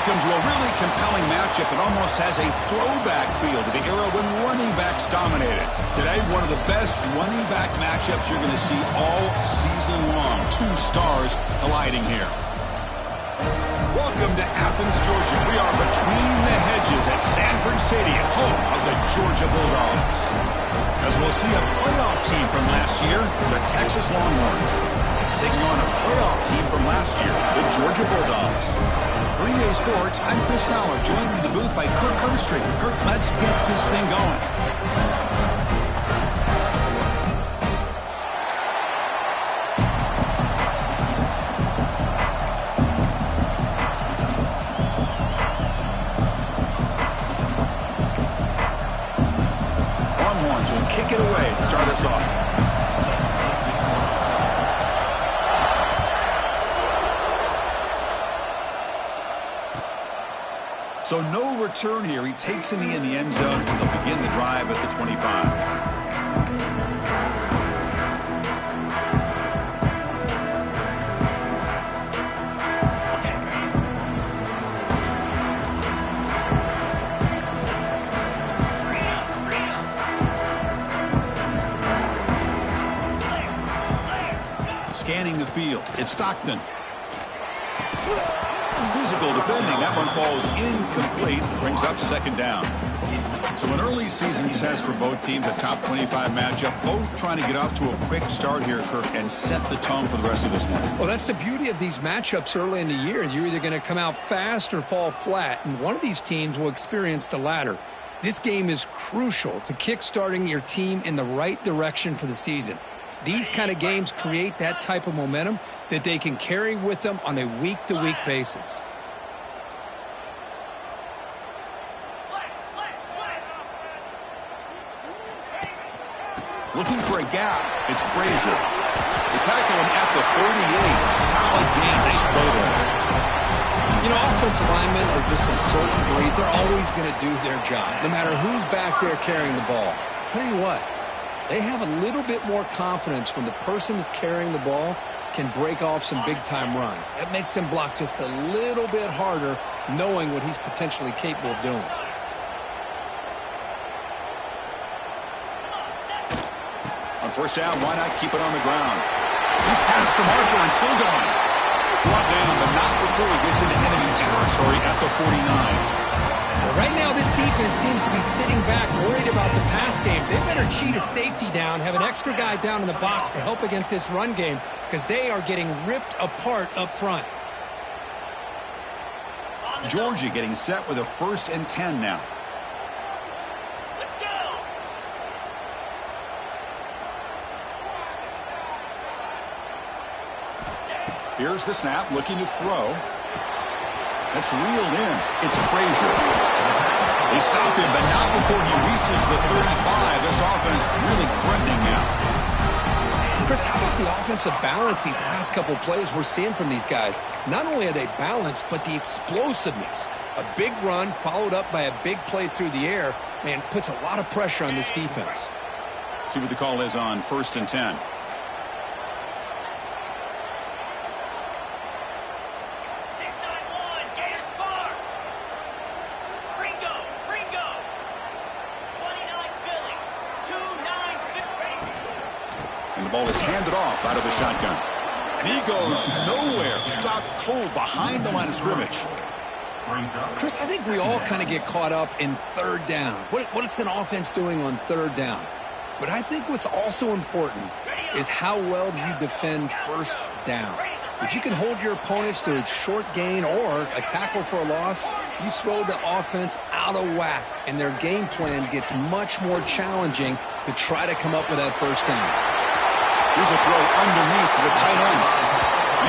welcome to a really compelling matchup that almost has a throwback feel to the era when running backs dominated. Today, one of the best running back matchups you're going to see all season long. Two stars colliding here. Welcome to Athens, Georgia. We are between the hedges at Sanford Stadium, home of the Georgia Bulldogs. As we'll see a playoff team from last year, the Texas Longhorns, taking on a playoff team from last year, the Georgia Bulldogs. For EA Sports, I'm Chris Fowler, joined in the booth by Kirk Herbstreit. Kirk, let's get this thing going. Longhorns will kick it away to start us off. So no return here. He takes a knee in the end zone. They'll begin the drive at the 25. Scanning the field. It's Stockton. Physical defending. That one falls incomplete. Brings up second down. So an early season test for both teams, a top 25 matchup. Both trying to get off to a quick start here, Kirk, and set the tone for the rest of this one. Well, that's the beauty of these matchups early in the year. You're either going to come out fast or fall flat, and one of these teams will experience the latter. This game is crucial to kick-starting your team in the right direction for the season. These kind of games create that type of momentum that they can carry with them on a week-to-week basis. Looking for a gap. It's Frazier. They tackle him at the 38. Solid game. Nice play there. You know, offensive linemen are just a certain breed. They're always going to do their job, no matter who's back there carrying the ball. I'll tell you what. They have a little bit more confidence when the person that's carrying the ball can break off some big-time runs. That makes them block just a little bit harder, knowing what he's potentially capable of doing. On first down, why not keep it on the ground? He's past the marker and still going. Brought down, but not before he gets into enemy territory at the 49. Well, right now, this defense seems to be sitting back, worried about the pass game. They better cheat a safety down, have an extra guy down in the box to help against this run game, because they are getting ripped apart up front. Georgia getting set with a 1st and 10 now. Let's go. Here's the snap, looking to throw. That's reeled in. It's Frazier. They stop him, but not before he reaches the 35. This offense really threatening now. Chris, how about the offensive balance these last couple plays we're seeing from these guys? Not only are they balanced, but the explosiveness. A big run followed up by a big play through the air, man, puts a lot of pressure on this defense. See what the call is on 1st and 10. And the ball is handed off out of the shotgun. And he goes nowhere. Stopped cold behind the line of scrimmage. Chris, I think we all kind of get caught up in third down. What's an offense doing on third down? But I think what's also important is how well do you defend first down. If you can hold your opponents to a short gain or a tackle for a loss, you throw the offense out of whack, and their game plan gets much more challenging to try to come up with that first down. Here's a throw underneath to the tight end.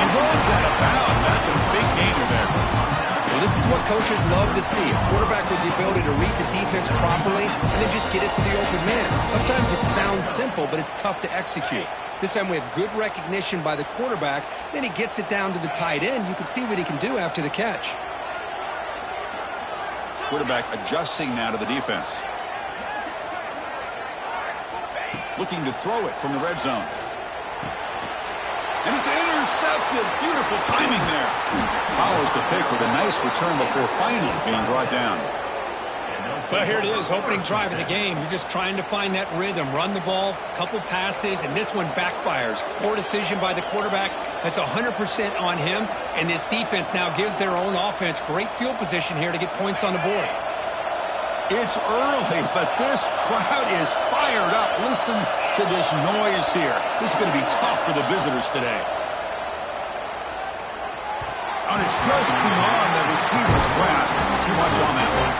And he runs out of bounds. That's a big gainer there. Well, this is what coaches love to see. A quarterback with the ability to read the defense properly and then just get it to the open man. Sometimes it sounds simple, but it's tough to execute. This time we have good recognition by the quarterback. Then he gets it down to the tight end. You can see what he can do after the catch. Quarterback adjusting now to the defense. Looking to throw it from the red zone. And it's intercepted. Beautiful timing there. Follows the pick with a nice return before finally being brought down. Well, here it is, opening drive of the game. You're just trying to find that rhythm, run the ball, a couple passes, and this one backfires. Poor decision by the quarterback. That's 100% on him, and this defense now gives their own offense great field position here to get points on the board. It's early, but this crowd is fired up. Listen to this noise here. This is going to be tough for the visitors today. And it's just beyond the receiver's grasp. Too much on that one.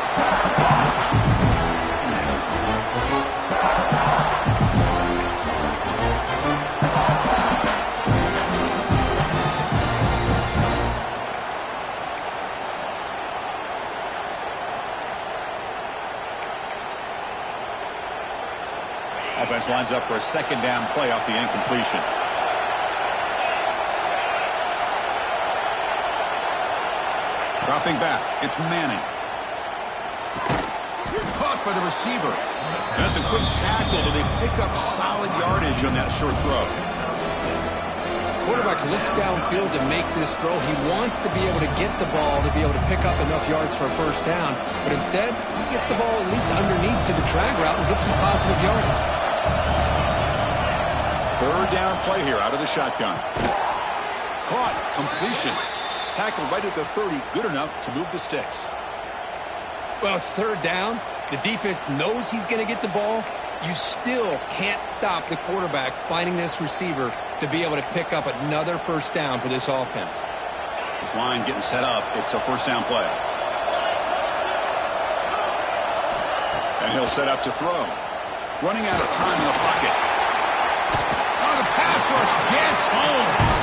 Offense lines up for a second down play off the incompletion. Dropping back, it's Manning. Caught by the receiver. That's a quick tackle, but they pick up solid yardage on that short throw. Quarterback looks downfield to make this throw. He wants to be able to get the ball to be able to pick up enough yards for a first down, but instead, he gets the ball at least underneath to the drag route and gets some positive yardage. Third down play here out of the shotgun. Caught, completion. Tackled right at the 30, good enough to move the sticks. Well, it's third down. The defense knows he's going to get the ball. You still can't stop the quarterback finding this receiver to be able to pick up another first down for this offense. This line getting set up. It's a first down play. And he'll set up to throw. Running out of time in the pocket. Oh, the pass rush gets home.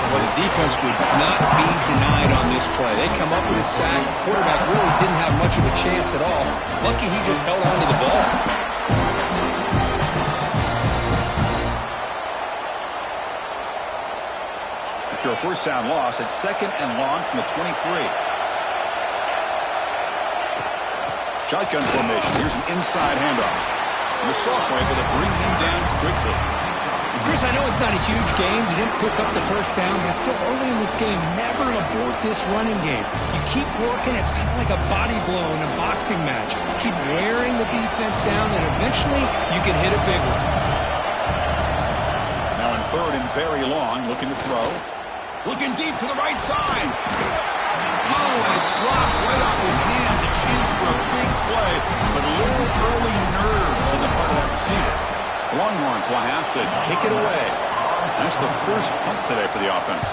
Well, the defense would not be denied on this play. They come up with a sack. Quarterback really didn't have much of a chance at all. Lucky he just held on to the ball. After a first down loss, it's second and long from the 23. Shotgun formation. Here's an inside handoff. And the sophomore able to bring him down quickly. Chris, I know it's not a huge game. You didn't pick up the first down, but still early in this game, never abort this running game. You keep working. It's kind of like a body blow in a boxing match. Keep wearing the defense down, and eventually you can hit a big one. Now in third and very long, looking to throw. Looking deep to the right side. Oh, and it's dropped right off his hands. A chance for a big play, but a little early nerves on the part of that receiver. Longhorns will have to kick it away. That's the first punt today for the offense.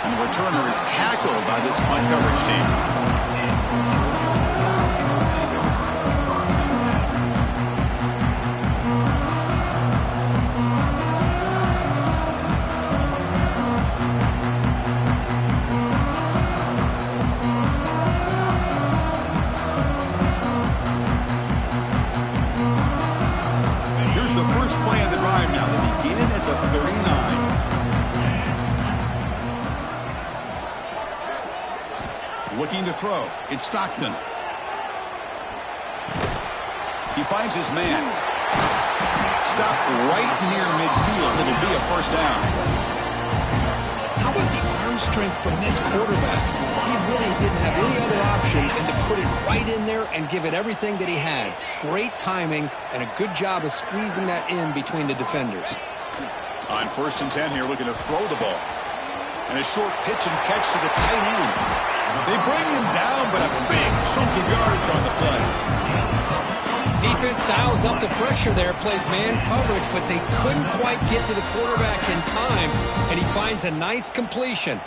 And the returner is tackled by this punt coverage team. Looking to throw. It's Stockton. He finds his man. Stop right near midfield. It'll be a first down. How about the arm strength from this quarterback? He really didn't have any other option than to put it right in there and give it everything that he had. Great timing and a good job of squeezing that in between the defenders. On first and 10 here, looking to throw the ball. And a short pitch and catch to the tight end. They bring him down, but a big chunk of yardage on the play. Defense dials up the pressure there, plays man coverage, but they couldn't quite get to the quarterback in time, and he finds a nice completion.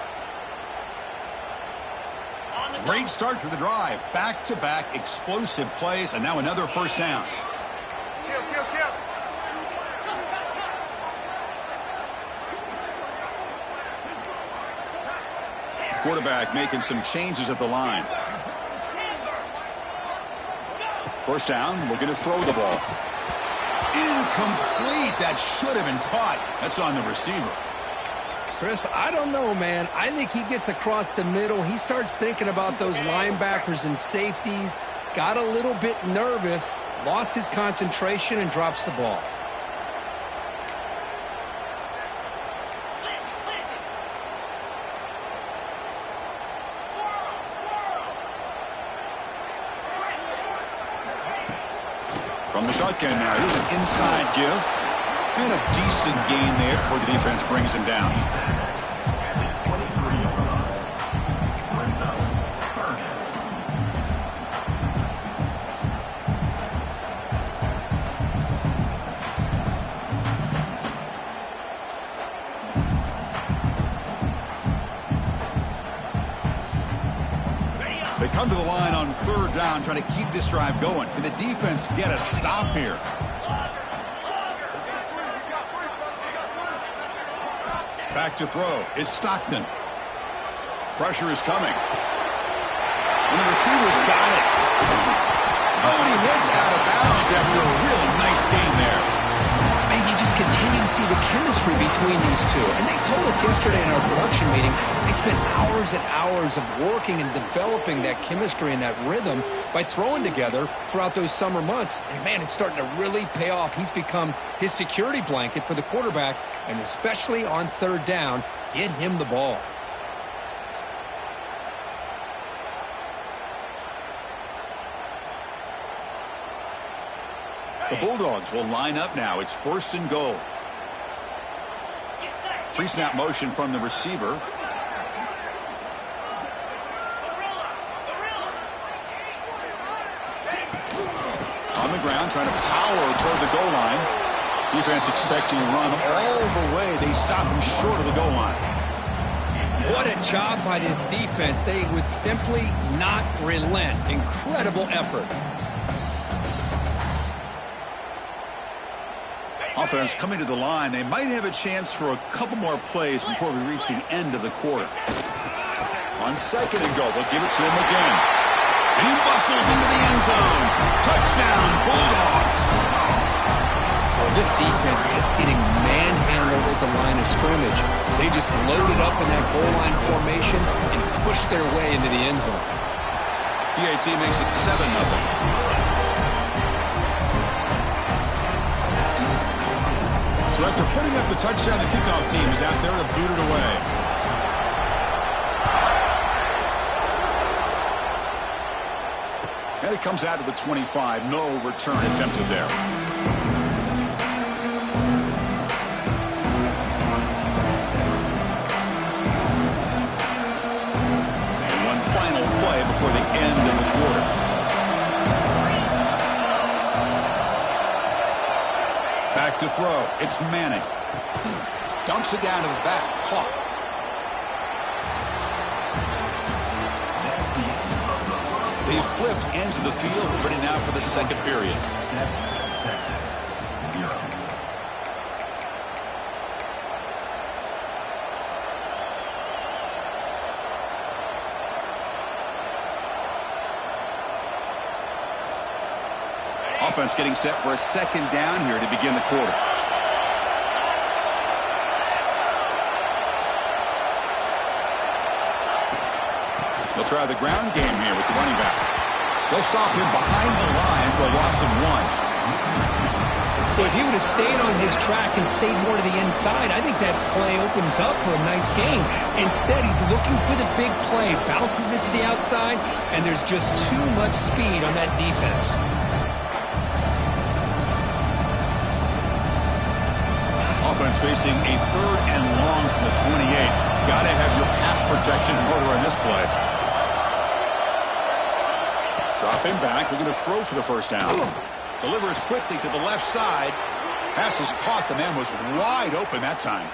Great start to the drive. Back-to-back explosive plays, and now another first down. Quarterback making some changes at the line. First down, looking to throw the ball. Incomplete. That should have been caught. That's on the receiver. Chris, I don't know, man. I think he gets across the middle. He starts thinking about those linebackers and safeties, got a little bit nervous, lost his concentration, and drops the ball. From the shotgun now, here's an inside give. And a decent gain there before the defense brings him down. They come to the line on third down, trying to keep this drive going. Can the defense get a stop here? Back to throw. It's Stockton. Pressure is coming. And the receiver's got it. Oh, and he heads out of bounds after a really nice game there. Man, you just continue to see the chemistry between these two. And they told us yesterday in our production meeting, they spent hours and hours of working and developing that chemistry and that rhythm by throwing together throughout those summer months. And, man, it's starting to really pay off. He's become his security blanket for the quarterback, and especially on third down, get him the ball. The Bulldogs will line up now. It's 1st and goal. Pre-snap motion from the receiver. On the ground, trying to power toward the goal line. Defense expecting a run all the way. They stop him short of the goal line. What a job by this defense. They would simply not relent. Incredible effort. Offense coming to the line. They might have a chance for a couple more plays before we reach the end of the quarter. On 2nd and goal, they'll give it to him again. And he bustles into the end zone. Touchdown, Bulldogs. Well, this defense is just getting manhandled at the line of scrimmage. They just loaded up in that goal line formation and pushed their way into the end zone. PAT makes it 7-0. So after putting up the touchdown, the kickoff team is out there to boot it away. And it comes out to the 25. No return attempted there. And one final play before the end of the quarter. Back to throw. It's Manning. Dumps it down to the back. Caught. They flipped into the field, ready now for the second period. Offense getting set for a 2nd down here to begin the quarter. They'll try the ground game here with the running back. They'll stop him behind the line for a loss of 1. Well, if he would have stayed on his track and stayed more to the inside, I think that play opens up for a nice game. Instead, he's looking for the big play, bounces it to the outside, and there's just too much speed on that defense. Offense facing a 3rd and long from the 28. Got to have your pass protection in order on this play. Drop him back. They're going to throw for the 1st down. Delivers quickly to the left side. Pass is caught. The man was wide open that time.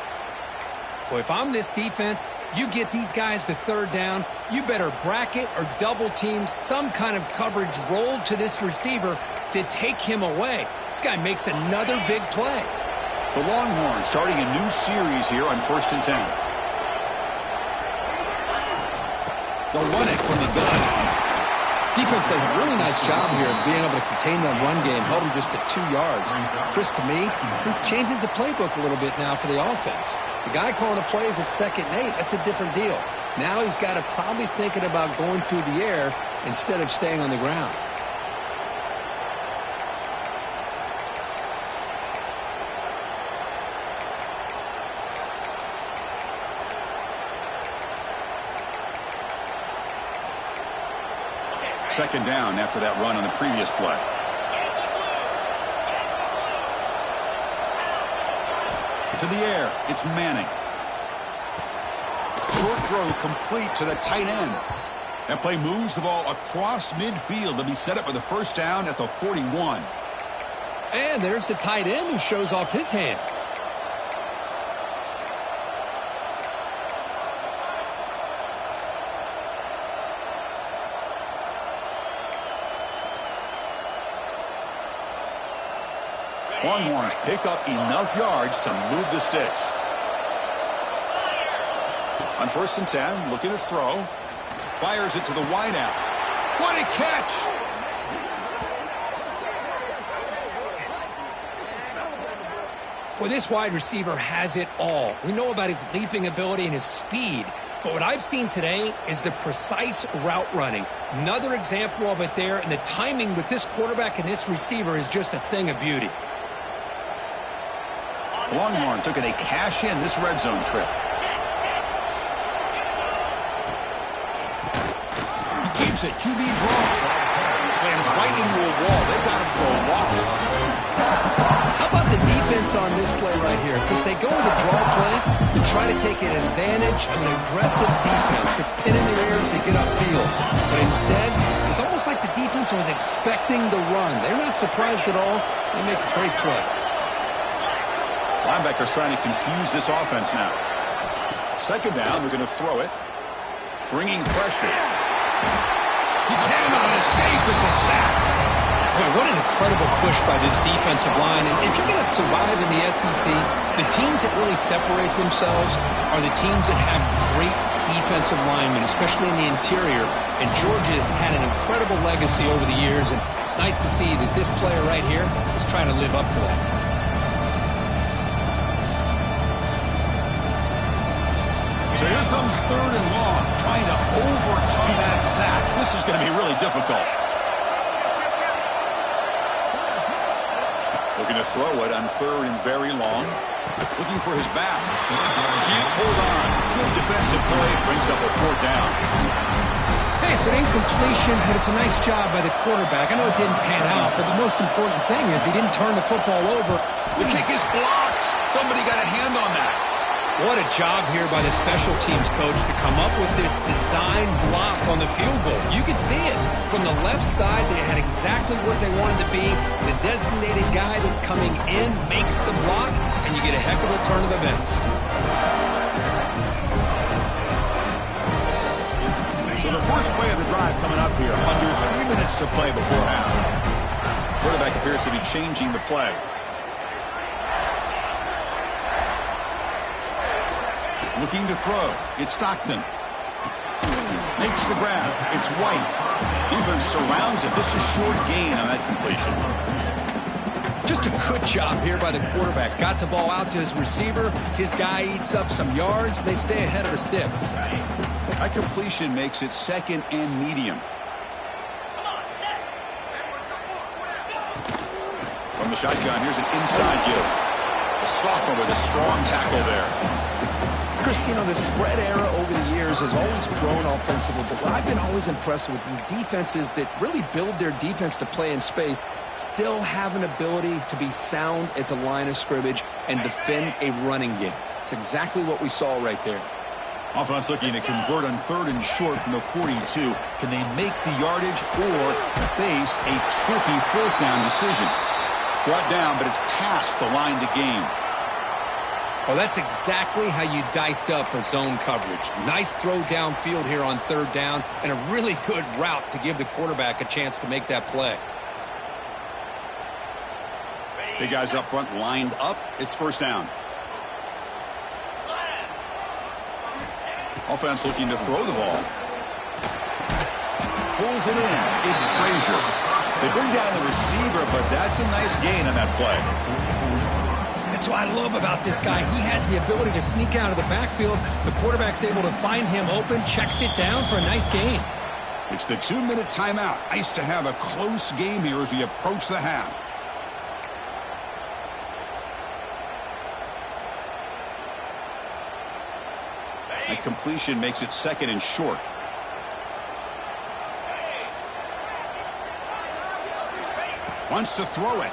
Well, if I'm this defense, you get these guys to 3rd down, you better bracket or double team some kind of coverage rolled to this receiver to take him away. This guy makes another big play. The Longhorns starting a new series here on 1st and 10. They'll run it from the gun. Defense does a really nice job here of being able to contain that run game, held him just to 2 yards. Chris, to me, this changes the playbook a little bit now for the offense. The guy calling the plays at 2nd and 8, that's a different deal. Now he's got to probably thinking about going through the air instead of staying on the ground. Second down after that run on the previous play. To the air, it's Manning. Short throw complete to the tight end. That play moves the ball across midfield to be set up with a first down at the 41. And there's the tight end who shows off his hands. Longhorns pick up enough yards to move the sticks. On 1st and 10, looking to throw. Fires it to the wideout. What a catch! Well, this wide receiver has it all. We know about his leaping ability and his speed. But what I've seen today is the precise route running. Another example of it there, and the timing with this quarterback and this receiver is just a thing of beauty. Longhorns looking to cash in this red zone trip. He keeps it. QB draw. Slams right into a wall. They got him for a loss. How about the defense on this play right here? Because they go with a draw play to try to take an advantage of an aggressive defense that's pinning their ears to get upfield. But instead, it's almost like the defense was expecting the run. They're not surprised at all. They make a great play. Linebackers trying to confuse this offense now. Second down, we're going to throw it. Bringing pressure. He cannot escape. It's a sack. Boy, what an incredible push by this defensive line. And if you're going to survive in the SEC, the teams that really separate themselves are the teams that have great defensive linemen, especially in the interior. And Georgia has had an incredible legacy over the years. And it's nice to see that this player right here is trying to live up to that. So here comes 3rd and long, trying to overcome that sack. This is going to be really difficult. Looking to throw it on 3rd and very long. Looking for his back. Can't hold on. Good defensive play. Brings up a 4th down. Hey, it's an incompletion, but it's a nice job by the quarterback. I know it didn't pan out, but the most important thing is he didn't turn the football over. The kick is blocked. Somebody got a hand on that. What a job here by the special teams coach to come up with this design block on the field goal. You could see it. From the left side, they had exactly what they wanted to be. The designated guy that's coming in makes the block, and you get a heck of a turn of events. So the first play of the drive coming up here. Under 3 minutes to play before half. Quarterback appears to be changing the play. Looking to throw. It's Stockton. Makes the grab. It's White. Defense surrounds him. Just a short gain on that completion. Just a good job here by the quarterback. Got the ball out to his receiver. His guy eats up some yards. They stay ahead of the sticks. That completion makes it 2nd and medium. From the shotgun, here's an inside give. A sophomore with a strong tackle there. Chris, you know, the spread era over the years has always grown offensively, but what I've been always impressed with defenses that really build their defense to play in space still have an ability to be sound at the line of scrimmage and defend a running game. It's exactly what we saw right there. Offense looking to convert on 3rd and short from the 42. Can they make the yardage or face a tricky 4th down decision? Brought down, but it's past the line to gain. Well, that's exactly how you dice up a zone coverage. Nice throw downfield here on 3rd down, and a really good route to give the quarterback a chance to make that play. Big guys up front lined up. It's 1st down. Offense looking to throw the ball. Pulls it in. It's Frazier. They bring down the receiver, but that's a nice gain on that play. That's what I love about this guy. He has the ability to sneak out of the backfield. The quarterback's able to find him open, checks it down for a nice gain. It's the 2-minute timeout. Nice to have a close game here as we approach the half. That completion makes it 2nd and short. Wants to throw it.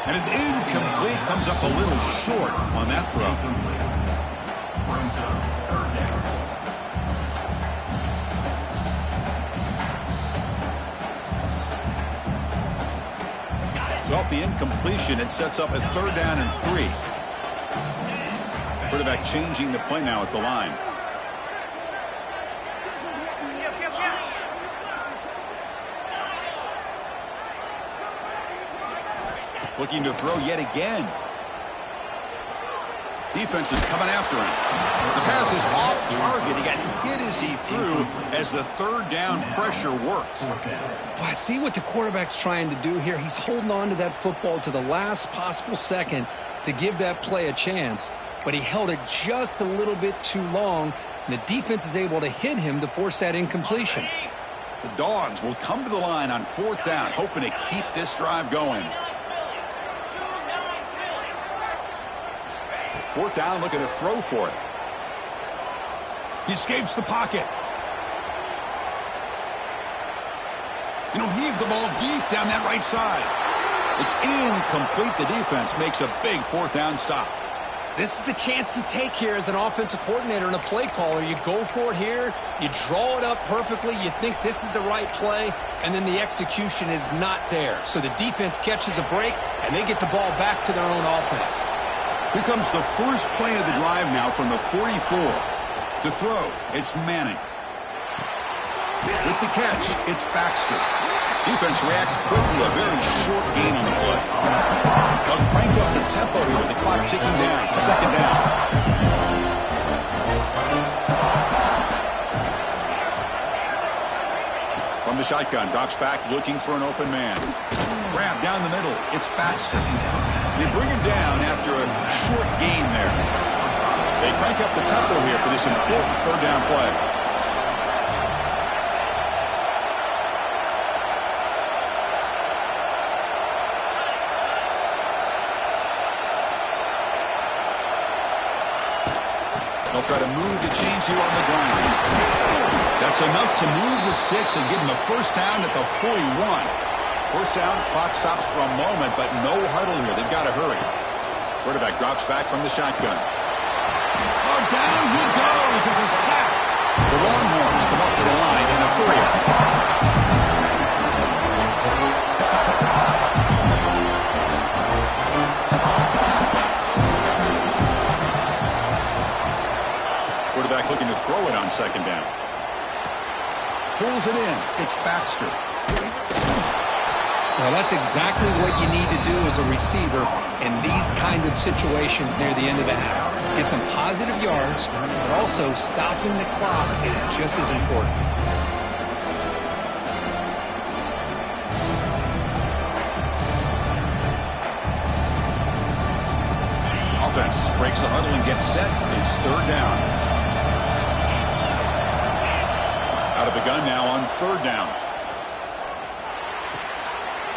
And it's incomplete. Comes up a little short on that throw. So off the incompletion, it sets up a 3rd down and 3. Quarterback changing the play now at the line. Looking to throw yet again. Defense is coming after him. The pass is off target. He got hit as he threw as the 3rd down pressure works. Well, I see what the quarterback's trying to do here. He's holding on to that football to the last possible second to give that play a chance. But he held it just a little bit too long. And the defense is able to hit him to force that incompletion. The Dogs will come to the line on 4th down, hoping to keep this drive going. 4th down, looking to throw for it. He escapes the pocket. And he'll heave the ball deep down that right side. It's incomplete. The defense makes a big 4th down stop. This is the chance you take here as an offensive coordinator and a play caller. You go for it here. You draw it up perfectly. You think this is the right play, and then the execution is not there. So the defense catches a break, and they get the ball back to their own offense. Here comes the first play of the drive now from the 44. To throw, it's Manning. With the catch, it's Baxter. Defense reacts quickly, a very short gain on the play. They'll crank up the tempo here with the clock ticking down. 2nd down. From the shotgun, drops back looking for an open man. Grab down the middle, it's Baxter. They bring him down after a short gain there. They crank up the tempo here for this important 3rd down play. They'll try to move the chains here on the ground. That's enough to move the sticks and give them a 1st down at the 41. 1st down, clock stops for a moment, but no huddle here. They've got to hurry. Quarterback drops back from the shotgun. Oh, down he goes. It's a sack. The Longhorns come up to the line in a hurry. Quarterback looking to throw it on 2nd down. Pulls it in. It's Baxter. Well, that's exactly what you need to do as a receiver in these kind of situations near the end of the half. Get some positive yards, but also stopping the clock is just as important. Offense breaks the huddle and gets set. It's 3rd down. Out of the gun now on 3rd down.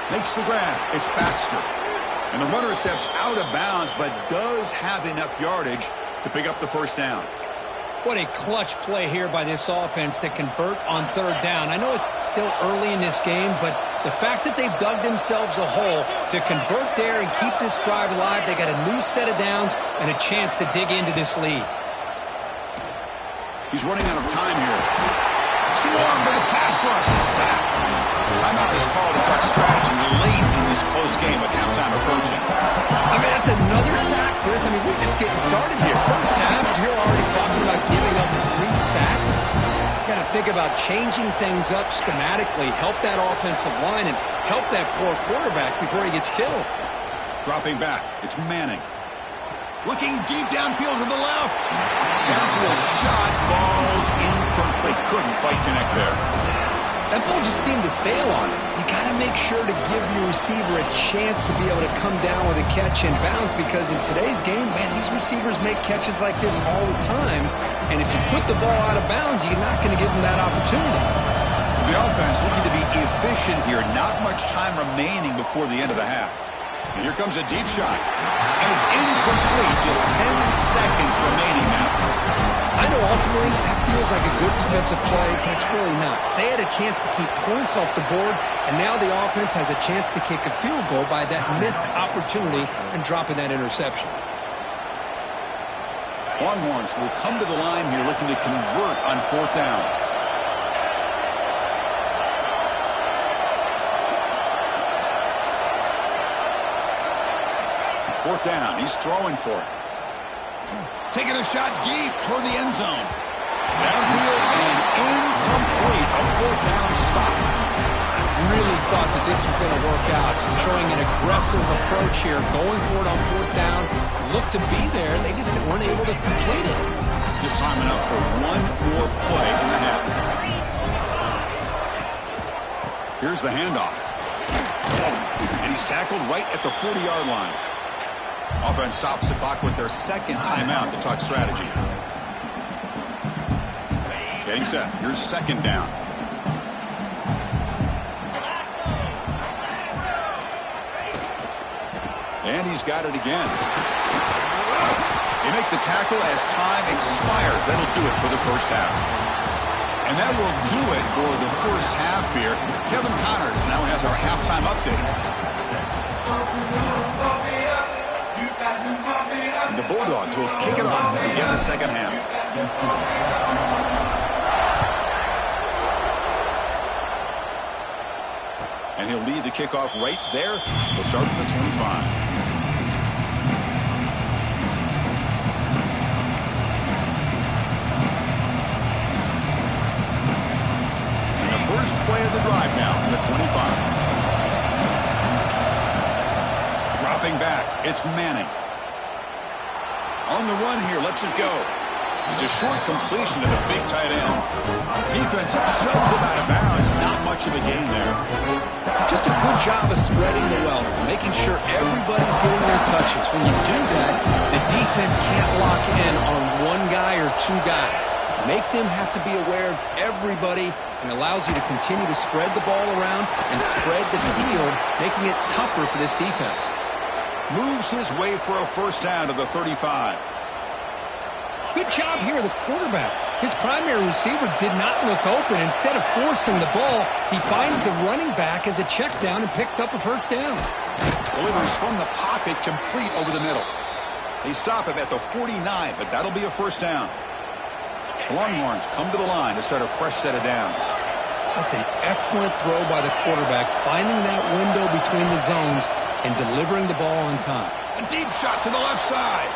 Makes the grab. It's Baxter. And the runner steps out of bounds, but does have enough yardage to pick up the 1st down. What a clutch play here by this offense to convert on 3rd down. I know it's still early in this game, but the fact that they've dug themselves a hole to convert there and keep this drive alive, they got a new set of downs and a chance to dig into this lead. He's running out of time here. Swarm with a pass rush. Sack. Timeout is called to talk strategy late in this close game with halftime approaching. I mean, that's another sack, Chris. I mean, we're just getting started here. 1st half, you're already talking about giving up 3 sacks. Got to think about changing things up schematically, help that offensive line, and help that poor quarterback before he gets killed. Dropping back, it's Manning. Looking deep downfield to the left. Downfield shot falls incomplete. Couldn't quite connect there. That ball just seemed to sail on it. You got to make sure to give your receiver a chance to be able to come down with a catch and bounce, because in today's game, man, these receivers make catches like this all the time. And if you put the ball out of bounds, you're not going to give them that opportunity. So the offense looking to be efficient here. Not much time remaining before the end of the half. And here comes a deep shot. And it's incomplete. Just 10 seconds remaining now. I know ultimately that feels like a good defensive play, but it's really not. They had a chance to keep points off the board, and now the offense has a chance to kick a field goal by that missed opportunity and dropping that interception. Longhorns will come to the line here looking to convert on 4th down. Fourth down. He's throwing for it. Taking a shot deep toward the end zone. Downfield and incomplete. A 4th down stop. Really thought that this was going to work out. Showing an aggressive approach here. Going for it on 4th down. Looked to be there. They just weren't able to complete it. Just time enough for one more play in the half. Here's the handoff. And he's tackled right at the 40-yard line. Offense stops the clock with their second timeout to talk strategy. Getting set. Here's 2nd down. And he's got it again. They make the tackle as time expires. That'll do it for the first half. And that will do it for the first half here. Kevin Connors now has our halftime update. And the Bulldogs will kick it off to begin the second half. And he'll lead the kickoff right there. He'll start at the 25. First play of the drive now from the 25. Dropping back, it's Manning. On the run here, lets it go. It's a short completion to the big tight end. Defense shoves him out of bounds. Not much of a gain there. Just a good job of spreading the wealth, making sure everybody's getting their touches. When you do that, the defense can't lock in on one guy or two guys. Make them have to be aware of everybody, and allows you to continue to spread the ball around and spread the field, making it tougher for this defense. Moves his way for a first down to the 35. Good job here, the quarterback. His primary receiver did not look open. Instead of forcing the ball, he finds the running back as a check down and picks up a first down. Delivers from the pocket, complete over the middle. They stop him at the 49, but that'll be a first down. The Longhorns come to the line to start a fresh set of downs. That's an excellent throw by the quarterback, finding that window between the zones and delivering the ball on time. A deep shot to the left side.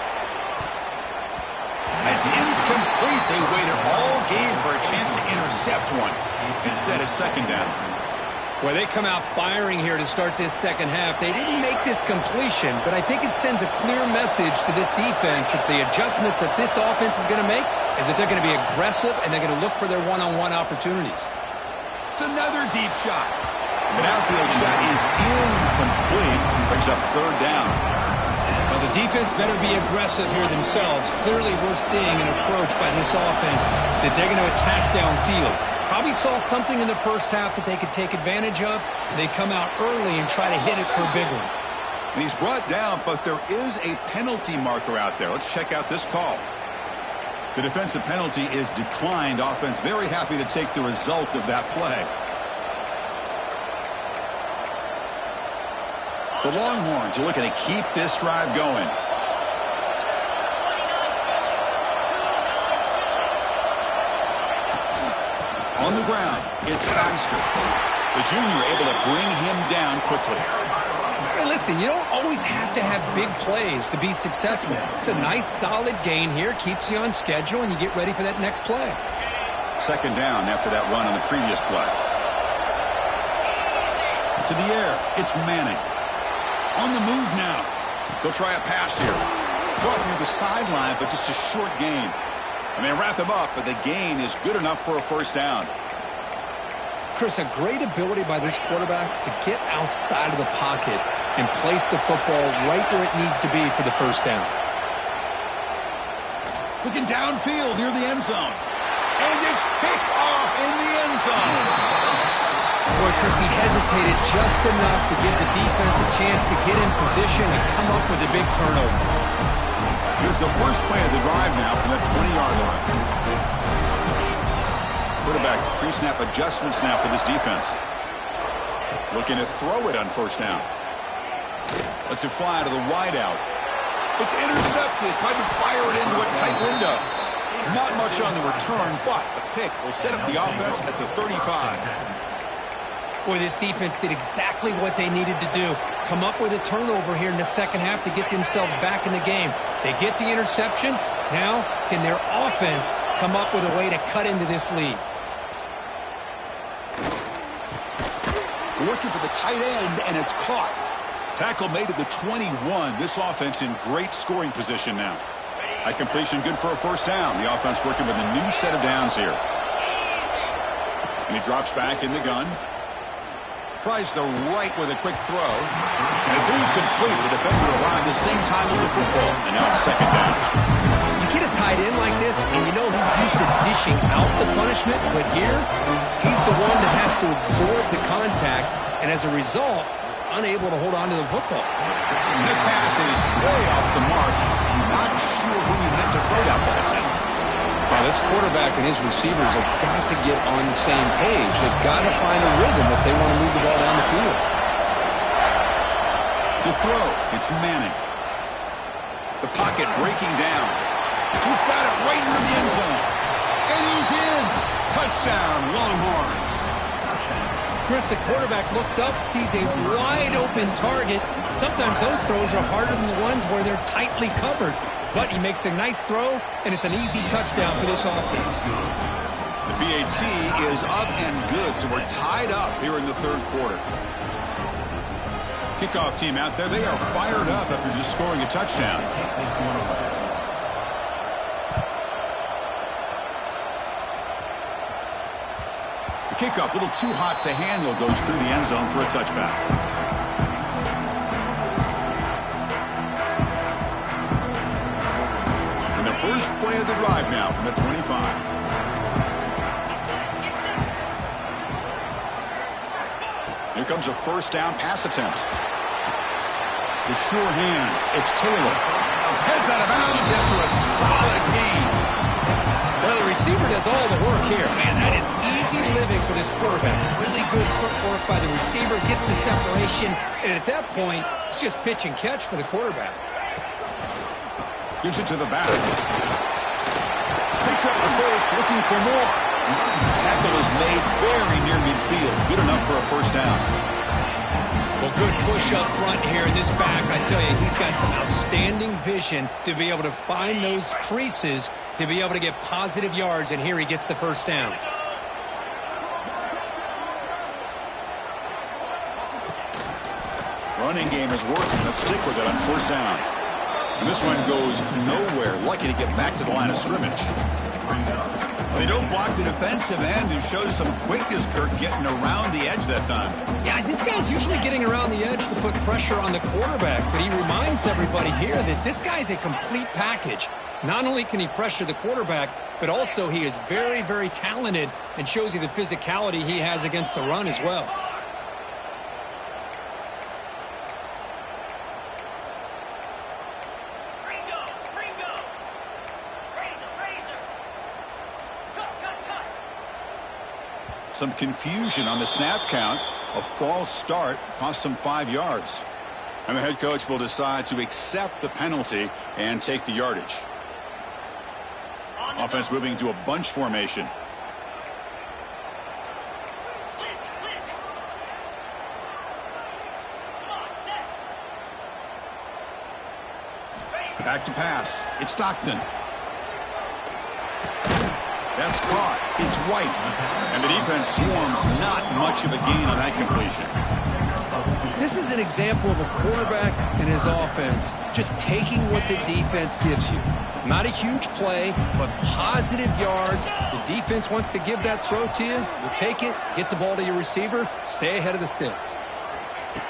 That's incomplete. They waited all game for a chance to intercept one. Instead, it's 2nd down. Well, they come out firing here to start this second half. They didn't make this completion, but I think it sends a clear message to this defense that the adjustments that this offense is going to make is that they're going to be aggressive and they're going to look for their one-on-one opportunities. It's another deep shot. An outfield shot is incomplete. Brings up 3rd down. Well, the defense better be aggressive here themselves. Clearly, we're seeing an approach by this offense that they're going to attack downfield. Probably saw something in the first half that they could take advantage of. They come out early and try to hit it for a big one. And he's brought down, but there is a penalty marker out there. Let's check out this call. The defensive penalty is declined. Offense very happy to take the result of that play. The Longhorns are looking to keep this drive going. On the ground, it's Baxter. The junior able to bring him down quickly. Hey, listen, you don't always have to have big plays to be successful. It's a nice, solid gain here. Keeps you on schedule, and you get ready for that next play. 2nd down after that run on the previous play. To the air, it's Manning. On the move now. They'll try a pass here. Caught near the sideline, but just a short gain. And they wrap him up, but the gain is good enough for a first down. Chris, a great ability by this quarterback to get outside of the pocket and place the football right where it needs to be for the first down. Looking downfield near the end zone. And it's picked off in the end zone. Boy, Chris, he hesitated just enough to give the defense a chance to get in position and come up with a big turnover. Here's the first play of the drive now from the 20-yard line. Quarterback pre-snap adjustments now for this defense. Looking to throw it on first down. Lets it fly to the wideout. It's intercepted. Tried to fire it into a tight window. Not much on the return, but the pick will set up the offense at the 35. Boy, this defense did exactly what they needed to do. Come up with a turnover here in the second half to get themselves back in the game. They get the interception. Now, can their offense come up with a way to cut into this lead? Looking for the tight end, and it's caught. Tackle made at the 21. This offense in great scoring position now. High completion, good for a first down. The offense working with a new set of downs here. And he drops back in the gun. Tries the right with a quick throw. And it's incomplete. The defender arrived at the same time as the football. And now it's second down. You get a tight end like this, and you know he's used to dishing out the punishment. But here, he's the one that has to absorb the contact. And as a result, he's unable to hold on to the football. The pass is way off the mark. Not sure who he meant to throw that ball to. Now, this quarterback and his receivers have got to get on the same page. They've got to find a rhythm if they want to move the ball down the field. To throw, it's Manning. The pocket breaking down. He's got it right near the end zone. And he's in. Touchdown, Longhorns. Chris, the quarterback looks up, sees a wide-open target. Sometimes those throws are harder than the ones where they're tightly covered. But he makes a nice throw, and it's an easy touchdown for this offense. The PAT is up and good, so we're tied up here in the third quarter. Kickoff team out there, they are fired up after just scoring a touchdown. The kickoff, a little too hot to handle, goes through the end zone for a touchback. First play of the drive now from the 25. Here comes a first down pass attempt. The sure hands. It's Taylor. Heads out of bounds after a solid gain. Well, the receiver does all the work here. Man, that is easy living for this quarterback. Really good footwork by the receiver. Gets the separation. And at that point, it's just pitch and catch for the quarterback. Gives it to the back. Picks up the first, looking for more. Tackle is made very near midfield. Good enough for a first down. Well, good push up front here in this back. I tell you, he's got some outstanding vision to be able to find those creases, to be able to get positive yards, and here he gets the first down. Running game is working. Let's stick with it on first down. And this one goes nowhere. Lucky to get back to the line of scrimmage. They don't block the defensive end and shows some quickness, Kirk, getting around the edge that time. Yeah, this guy's usually getting around the edge to put pressure on the quarterback, but he reminds everybody here that this guy's a complete package. Not only can he pressure the quarterback, but also he is very, very talented and shows you the physicality he has against the run as well. Some confusion on the snap count. A false start cost them 5 yards. And the head coach will decide to accept the penalty and take the yardage. Offense moving to a bunch formation. Back to pass. It's Stockton. That's caught. It's White. And the defense swarms, not much of a gain on that completion. This is an example of a quarterback and his offense just taking what the defense gives you. Not a huge play, but positive yards. The defense wants to give that throw to you. You take it, get the ball to your receiver, stay ahead of the sticks.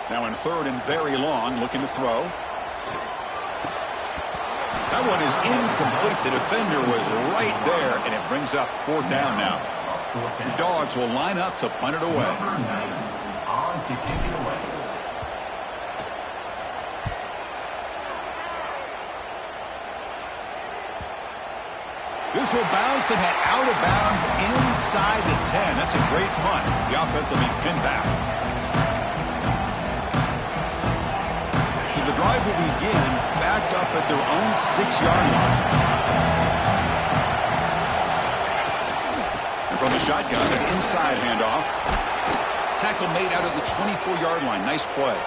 Now in third and very long, looking to throw. That one is incomplete. The defender was right there, and it brings up fourth down now. The Dogs will line up to punt it away. This will bounce and head out of bounds inside the 10. That's a great punt. The offense will be pinned back. So the drive will begin backed up at their own 6-yard line. And from the shotgun, an inside handoff. Tackle made out of the 24-yard line. Nice play.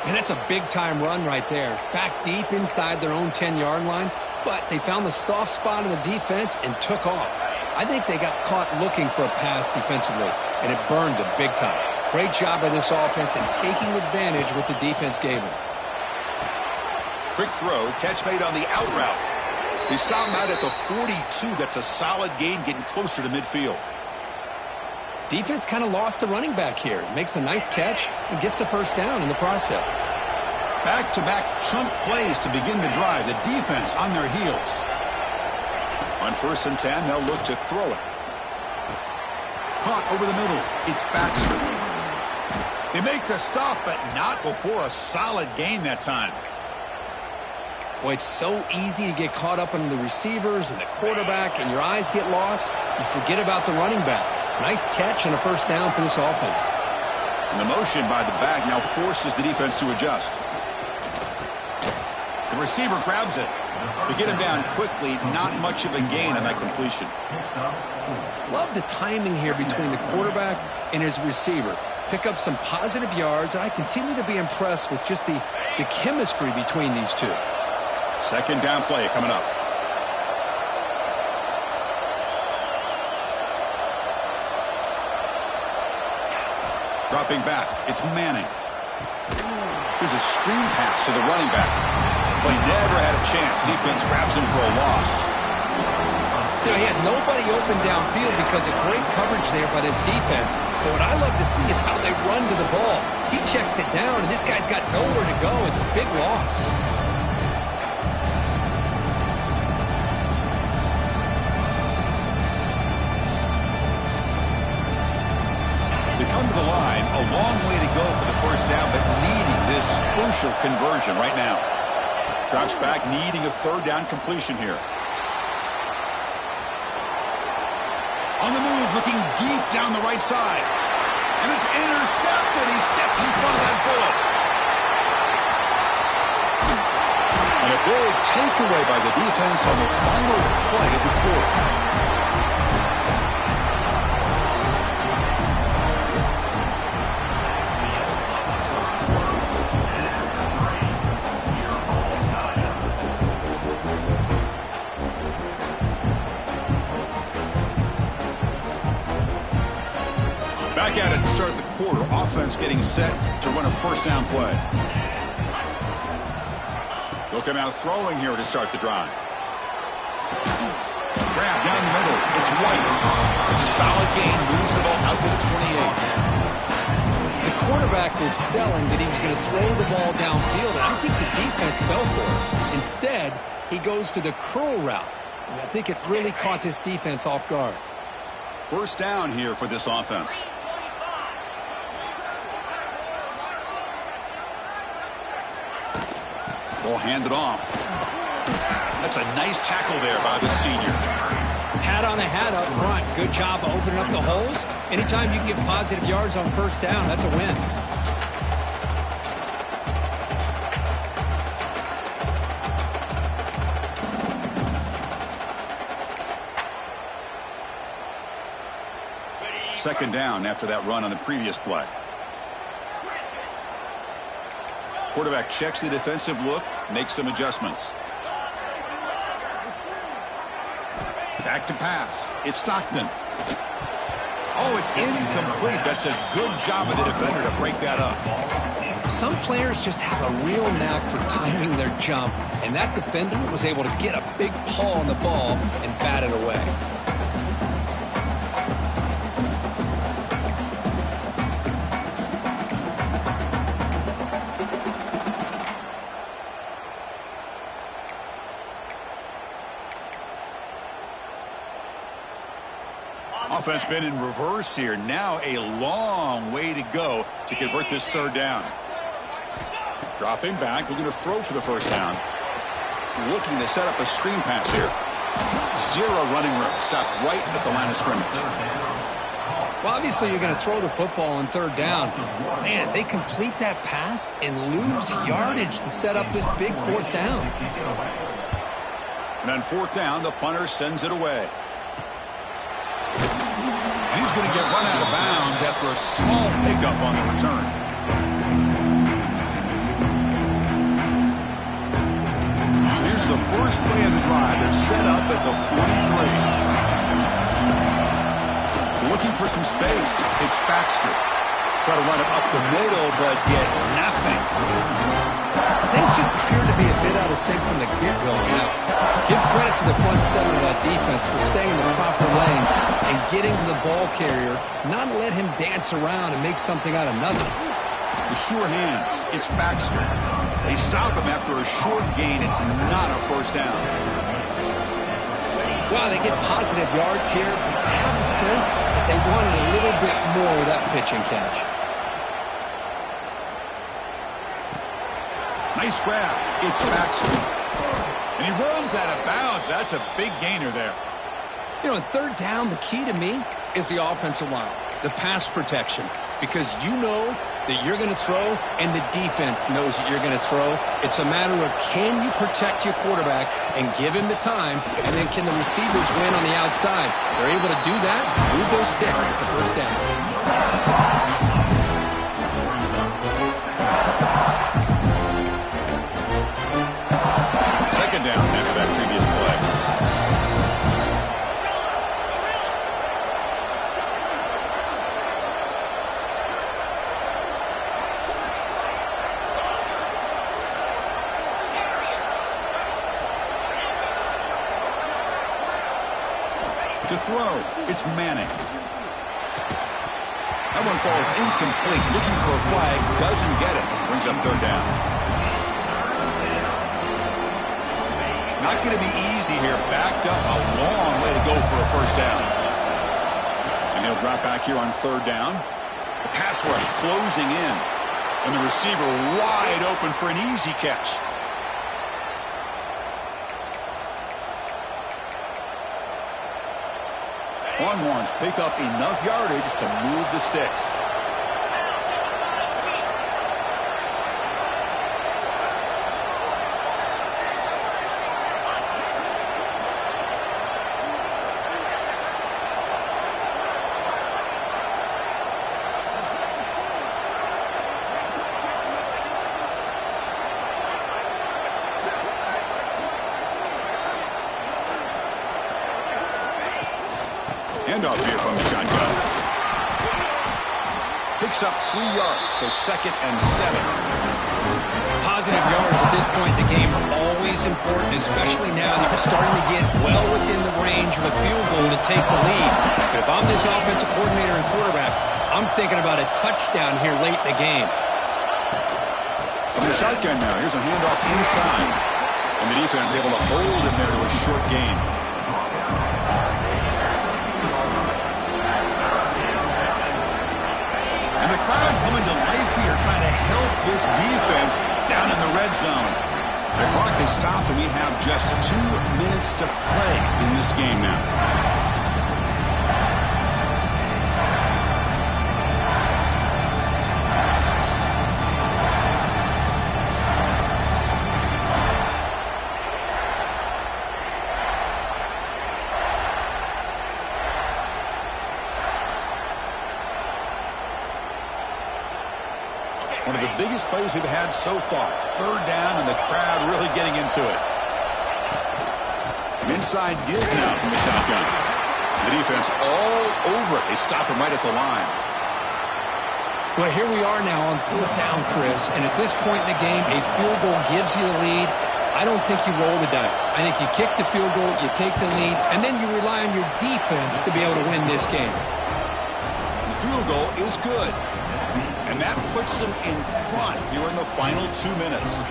And it's a big-time run right there. Back deep inside their own 10-yard line. But they found the soft spot in the defense and took off. I think they got caught looking for a pass defensively, and it burned them big time. Great job by this offense in taking advantage of what the defense gave them. Quick throw, catch made on the out route. They stop him out at the 42. That's a solid gain, getting closer to midfield. Defense kind of lost the running back here. Makes a nice catch and gets the first down in the process. Back-to-back chunk plays to begin the drive. The defense on their heels. On 1st and 10, they'll look to throw it. Caught over the middle. It's Baxter. They make the stop, but not before a solid gain that time. Boy, it's so easy to get caught up in the receivers and the quarterback, and your eyes get lost. You forget about the running back. Nice catch and a first down for this offense. And the motion by the back now forces the defense to adjust. The receiver grabs it. To get him down quickly, not much of a gain on that completion. Love the timing here between the quarterback and his receiver. Pick up some positive yards, and I continue to be impressed with just the chemistry between these two. 2nd down play coming up. Dropping back, it's Manning. Here's a screen pass to the running back. Play never had a chance. Defense grabs him for a loss. You know, he had nobody open downfield because of great coverage there by this defense. But what I love to see is how they run to the ball. He checks it down, and this guy's got nowhere to go. It's a big loss. They come to the line, a long way to go for the first down, but needing this crucial conversion right now. Drops back, needing a 3rd down completion here. On the move, looking deep down the right side. And it's intercepted. He stepped in front of that bullet. And a big takeaway by the defense on the final play of the quarter. Back at it to start the quarter. Offense getting set to run a 1st down play. They'll come out throwing here to start the drive. Grab down the middle. It's White. It's a solid gain. Moves the ball out to the 28. The quarterback was selling that he was going to throw the ball downfield, and I think the defense fell for it. Instead, he goes to the curl route, and I think it really caught this defense off guard. 1st down here for this offense. They'll hand it off. That's a nice tackle there by the senior. Hat on the hat up front. Good job of opening up the holes. Anytime you can get positive yards on 1st down, that's a win. Second down after that run on the previous play. Quarterback checks the defensive look, makes some adjustments. Back to pass. It's Stockton. Oh, it's incomplete. That's a good job of the defender to break that up. Some players just have a real knack for timing their jump, and that defender was able to get a big paw on the ball and bat it away. Offense been in reverse here. Now a long way to go to convert this third down. Dropping back, looking to throw for the first down. Looking to set up a screen pass here. Zero running room. Stopped right at the line of scrimmage. Well, obviously you're going to throw the football on third down. Man, they complete that pass and lose yardage to set up this big fourth down. And on fourth down, the punter sends it away. And he's going to get run out of bounds after a small pickup on the return. So here's the first play of the drive. They're set up at the 43. Looking for some space. It's Baxter. Try to run it up the middle, but get nothing. Things just appear to be a bit out of sync from the get-go now. Give credit to the front seven of that defense for staying in the proper lanes and getting to the ball carrier, not let him dance around and make something out of nothing. The sure hands. It's Baxter. They stop him after a short gain. It's not a first down. Well, they get positive yards here, but I have a sense that they wanted a little bit more with that pitch and catch. Nice grab. It's Baxter. And he runs out of bounds. That's a big gainer there. You know, in third down, the key to me is the offensive line, the pass protection, because you know that you're going to throw and the defense knows that you're going to throw. It's a matter of can you protect your quarterback and give him the time, and then can the receivers win on the outside? They're able to do that, move those sticks. It's a first down. Second down after that previous play. To throw, it's Manning. That one falls incomplete. Looking for a flag, doesn't get it. Brings up third down. Not going to be easy here. Backed up a long way to go for a first down. And he'll drop back here on third down. The pass rush closing in. And the receiver wide open for an easy catch. Longhorns pick up enough yardage to move the sticks. Handoff here from the shotgun. Picks up 3 yards, so 2nd and 7. Positive yards at this point in the game are always important, especially now that you're starting to get well within the range of a field goal to take the lead. But if I'm this offensive coordinator and quarterback, I'm thinking about a touchdown here late in the game. From the shotgun now, here's a handoff inside. And the defense able to hold him there to a short gain. And the crowd coming to life here, trying to help this defense down in the red zone. The clock is stopped, and we have just 2 minutes to play in this game now. One of the biggest plays we've had so far. Third down, and the crowd really getting into it. An inside give now from the shotgun. The defense all over it. They stop him right at the line. Well, here we are now on 4th down, Chris, and at this point in the game, a field goal gives you the lead. I don't think you roll the dice. I think you kick the field goal, you take the lead, and then you rely on your defense to be able to win this game. The field goal is good, and that puts them in front here in the final 2 minutes.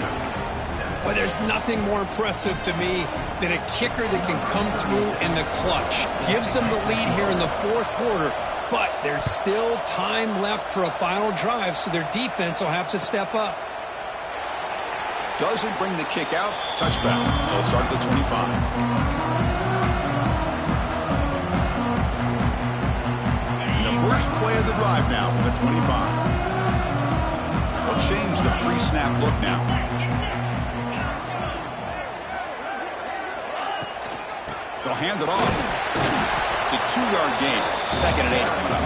Well, there's nothing more impressive to me than a kicker that can come through in the clutch. Gives them the lead here in the 4th quarter, but there's still time left for a final drive, so their defense will have to step up. Doesn't bring the kick out. Touchback. They'll start at the 25. The first play of the drive now from the 25. They'll change the pre-snap look now. They'll hand it off. It's a 2-yard gain. 2nd and 8 coming up.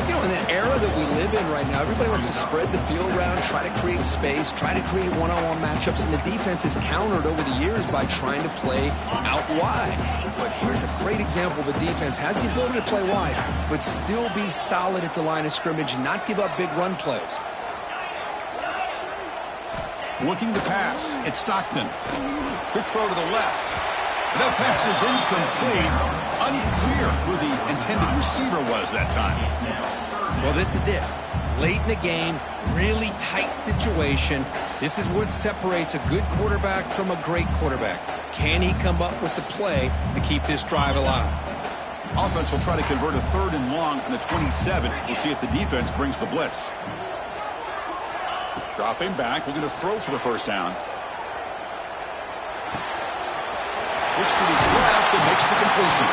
You know, in the era that we live in right now, everybody wants to spread the field around, try to create space, try to create one-on-one matchups, and the defense has countered over the years by trying to play out wide. But here's a great example of a defense has the ability to play wide, but still be solid at the line of scrimmage and not give up big run plays. Looking to pass. It's Stockton. Quick throw to the left. That pass is incomplete. Unclear who the intended receiver was that time. Well, this is it. Late in the game, really tight situation. This is what separates a good quarterback from a great quarterback. Can he come up with the play to keep this drive alive? Offense will try to convert a 3rd and long on the 27. We'll see if the defense brings the blitz. Dropping back, looking to throw for the 1st down. Looks to his left and makes the completion.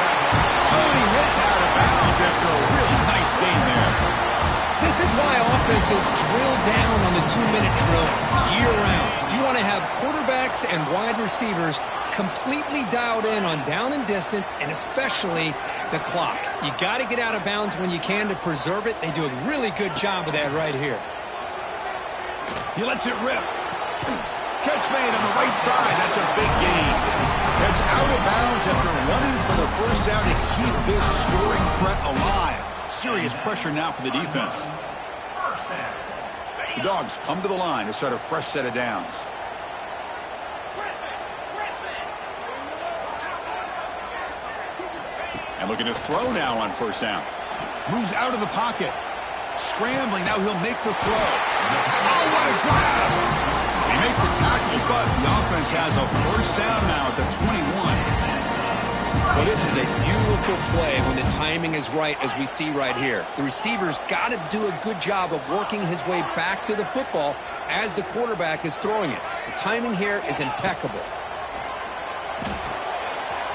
Oh, and he hits out of bounds after a really nice gain there. This is why offenses drill down on the 2-minute drill year-round. You want to have quarterbacks and wide receivers completely dialed in on down and distance, and especially the clock. You got to get out of bounds when you can to preserve it. They do a really good job of that right here. He lets it rip. Catch made on the right side. That's a big gain. It's out of bounds after running for the 1st down to keep this scoring threat alive. Serious pressure now for the defense. The Dogs come to the line to start a fresh set of downs. And looking to throw now on 1st down. Moves out of the pocket. Scrambling. Now he'll make the throw. Oh, what a grab! They make the tackle, but the offense has a 1st down now at the 21. Well, this is a beautiful play when the timing is right, as we see right here. The receiver's got to do a good job of working his way back to the football as the quarterback is throwing it. The timing here is impeccable.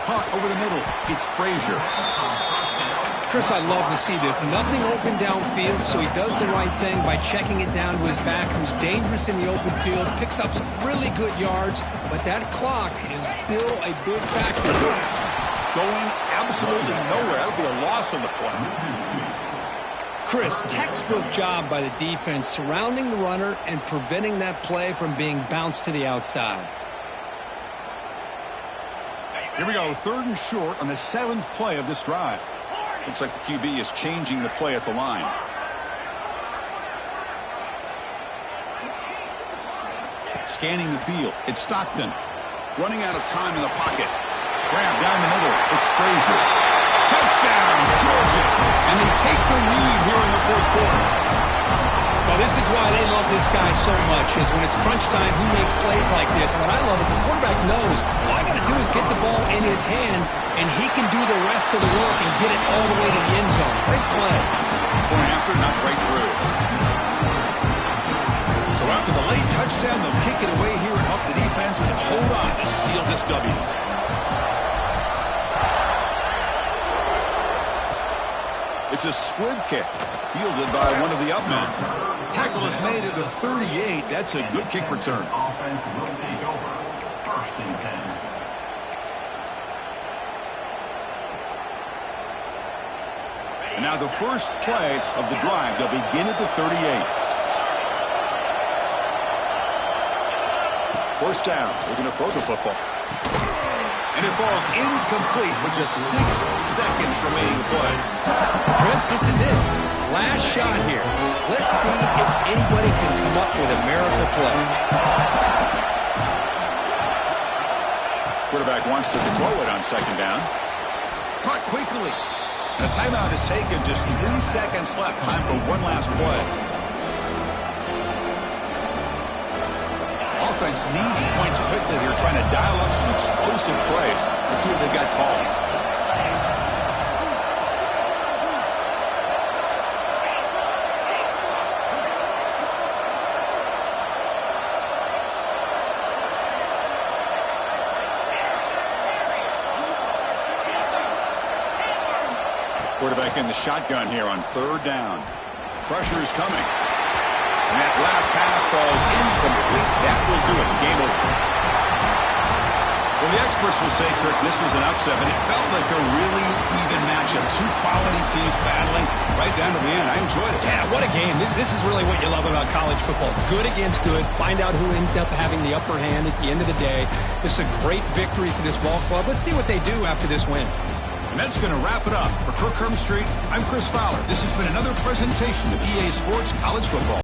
Caught over the middle. It's Frazier. Chris, I love to see this. Nothing open downfield, so he does the right thing by checking it down to his back, who's dangerous in the open field, picks up some really good yards, but that clock is still a big factor. Going absolutely nowhere. That would be a loss on the play. Chris, textbook job by the defense surrounding the runner and preventing that play from being bounced to the outside. Here we go, 3rd and short on the 7th play of this drive. Looks like the QB is changing the play at the line. Scanning the field. It's Stockton. Running out of time in the pocket. Grab down the middle. It's Frazier. Touchdown, Georgia. And they take the lead here in the 4th quarter. Well, this is why they love this guy so much, is when it's crunch time, he makes plays like this. What I love is the quarterback knows all I got to do is get the ball in his hands, and he can do the rest of the work and get it all the way to the end zone. Great play. Point after, not right through. So after the late touchdown, they'll kick it away here and hope the defense can hold on to seal this W. It's a squib kick, fielded by one of the up men. Tackle is made at the 38. That's a good kick return. Offense will take over. 1st and 10. And now the first play of the drive. They'll begin at the 38. 1st down. Looking to throw the football. And And it falls incomplete with just 6 seconds remaining to play. Chris, this is it. Last shot here. Let's see if anybody can come up with a miracle play. Quarterback wants to throw it on 2nd down. Caught quickly. And a timeout is taken. Just 3 seconds left. Time for one last play. Offense needs points quickly here, trying to dial up some explosive plays. Let's see what they've got called. Quarterback in the shotgun here on 3rd down. Pressure is coming. And that last pass falls incomplete. That will do it. Game over. Well, the experts will say, Kirk, this was an upset, but it felt like a really even matchup. 2 quality teams battling right down to the end. I enjoyed it. Yeah, what a game. This is really what you love about college football. Good against good. Find out who ends up having the upper hand at the end of the day. This is a great victory for this ball club. Let's see what they do after this win. And that's going to wrap it up. For Kirk Street, I'm Chris Fowler. This has been another presentation of EA Sports College Football.